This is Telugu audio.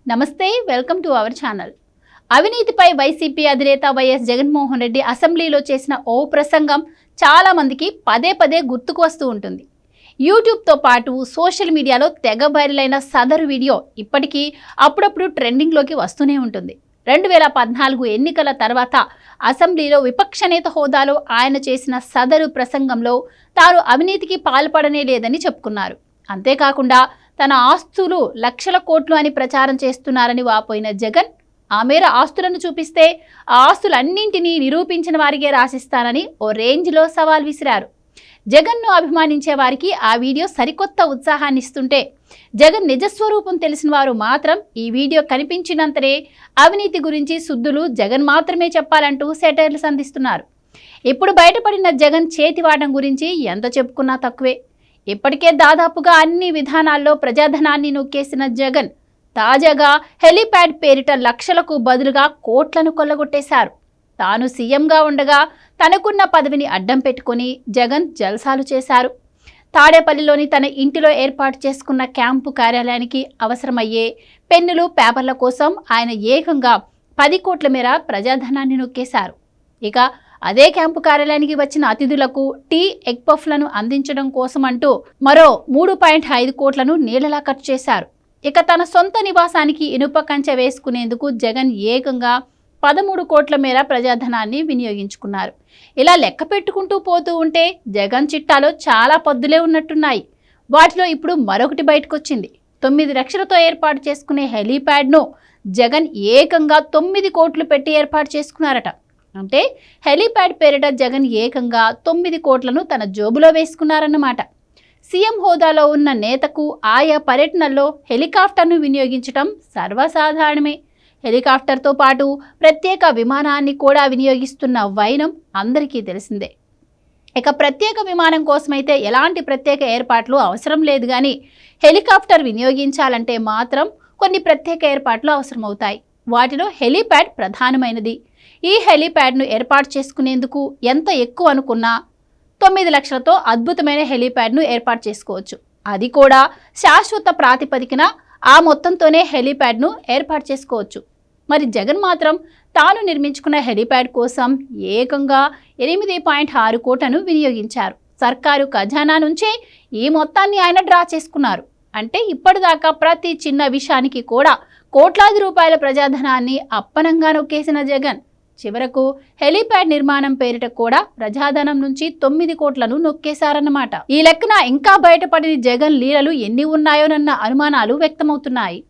నమస్తే, వెల్కమ్ టు అవర్ ఛానల్. అవినీతిపై వైసీపీ అధినేత వైఎస్ జగన్మోహన్ రెడ్డి అసెంబ్లీలో చేసిన ఓ ప్రసంగం చాలా మందికి పదే పదే గుర్తుకు వస్తూ ఉంటుంది. యూట్యూబ్తో పాటు సోషల్ మీడియాలో తెగ వైరల్ అయిన సదరు వీడియో ఇప్పటికీ అప్పుడప్పుడు ట్రెండింగ్లోకి వస్తూనే ఉంటుంది. 2014 ఎన్నికల తర్వాత అసెంబ్లీలో విపక్ష నేత హోదాలో ఆయన చేసిన సదరు ప్రసంగంలో తాను అవినీతికి పాల్పడనే లేదని చెప్పుకున్నారు. అంతేకాకుండా తన ఆస్తులు లక్షల కోట్లు అని ప్రచారం చేస్తున్నారని వాపోయిన జగన్ ఆ మేర ఆస్తులను చూపిస్తే ఆ ఆస్తులన్నింటినీ నిరూపించిన వారికే రాసిస్తానని ఓ రేంజ్లో సవాల్ విసిరారు. జగన్ను అభిమానించే వారికి ఆ వీడియో సరికొత్త ఉత్సాహాన్ని ఇస్తుంటే జగన్ నిజస్వరూపం తెలిసిన వారు మాత్రం ఈ వీడియో కనిపించినంతనే అవినీతి గురించి సుద్దులు జగన్ మాత్రమే చెప్పాలంటూ సెటైర్లు సంధిస్తున్నారు. ఇప్పుడు బయటపడిన జగన్ చేతివాటం గురించి ఎంత చెప్పుకున్నా తక్కువే. ఇప్పటికే దాదాపుగా అన్ని విధానాల్లో ప్రజాధనాన్ని నొక్కేసిన జగన్ తాజాగా హెలీప్యాడ్ పేరిట లక్షలకు బదులుగా కోట్లను కొల్లగొట్టేశారు. తాను సీఎంగా ఉండగా తనకున్న పదవిని అడ్డం పెట్టుకుని జగన్ జల్సాలు చేశారు. తాడేపల్లిలోని తన ఇంటిలో ఏర్పాటు చేసుకున్న క్యాంపు కార్యాలయానికి అవసరమయ్యే పెన్నులు, పేపర్ల కోసం ఆయన ఏకంగా 10 కోట్ల మేర ప్రజాధనాన్ని నొక్కేశారు. ఇక అదే క్యాంపు కార్యాలయానికి వచ్చిన అతిథులకు టీ, ఎగ్ పఫ్లను అందించడం కోసం అంటూ మరో 3.5 కోట్లను నీళ్లలా ఖర్చు చేశారు. ఇక తన సొంత నివాసానికి ఇనుప కంచె వేసుకునేందుకు జగన్ ఏకంగా 13 కోట్ల మేర ప్రజాధనాన్ని వినియోగించుకున్నారు. ఇలా లెక్క పెట్టుకుంటూ పోతూ ఉంటే జగన్ చిట్టాలో చాలా పద్దులే ఉన్నట్టున్నాయి. వాటిలో ఇప్పుడు మరొకటి బయటకొచ్చింది. 9 లక్షలతో ఏర్పాటు చేసుకునే హెలీప్యాడ్ను జగన్ ఏకంగా 9 కోట్లు పెట్టి ఏర్పాటు చేసుకున్నారట. అంటే హెలీప్యాడ్ పేరిట జగన్ ఏకంగా 9 కోట్లను తన జోబులో వేసుకున్నారన్నమాట. సీఎం హోదాలో ఉన్న నేతకు ఆయా పర్యటనల్లో హెలికాప్టర్ను వినియోగించడం సర్వసాధారణమే. హెలికాప్టర్తో పాటు ప్రత్యేక విమానాన్ని కూడా వినియోగిస్తున్న వైనం అందరికీ తెలిసిందే. ఇక ప్రత్యేక విమానం కోసమైతే ఎలాంటి ప్రత్యేక ఏర్పాట్లు అవసరం లేదు, కానీ హెలికాప్టర్ వినియోగించాలంటే మాత్రం కొన్ని ప్రత్యేక ఏర్పాట్లు అవసరమవుతాయి. వాటిలో హెలీప్యాడ్ ప్రధానమైనది. ఈ హెలీప్యాడ్ను ఏర్పాటు చేసుకునేందుకు ఎంత ఎక్కువ అనుకున్నా 9 లక్షలతో అద్భుతమైన హెలీప్యాడ్ను ఏర్పాటు చేసుకోవచ్చు. అది కూడా శాశ్వత ప్రాతిపదికన ఆ మొత్తంతోనే హెలీప్యాడ్ను ఏర్పాటు చేసుకోవచ్చు. మరి జగన్ మాత్రం తాను నిర్మించుకున్న హెలీప్యాడ్ కోసం ఏకంగా 8.6 కోట్లను వినియోగించారు. సర్కారు ఖజానా నుంచే ఈ మొత్తాన్ని ఆయన డ్రా చేసుకున్నారు. అంటే ఇప్పటిదాకా ప్రతి చిన్న విషయానికి కూడా కోట్లాది రూపాయల ప్రజాధనాన్ని అప్పనంగా నొక్కేసిన జగన్ చివరకు హెలీప్యాడ్ నిర్మాణం పేరిట కూడా ప్రజాధనం నుంచి 9 కోట్లను నొక్కేశారన్నమాట. ఈ లెక్కన ఇంకా బయటపడిన జగన్ లీలలు ఎన్ని ఉన్నాయోనన్న అనుమానాలు వ్యక్తమవుతున్నాయి.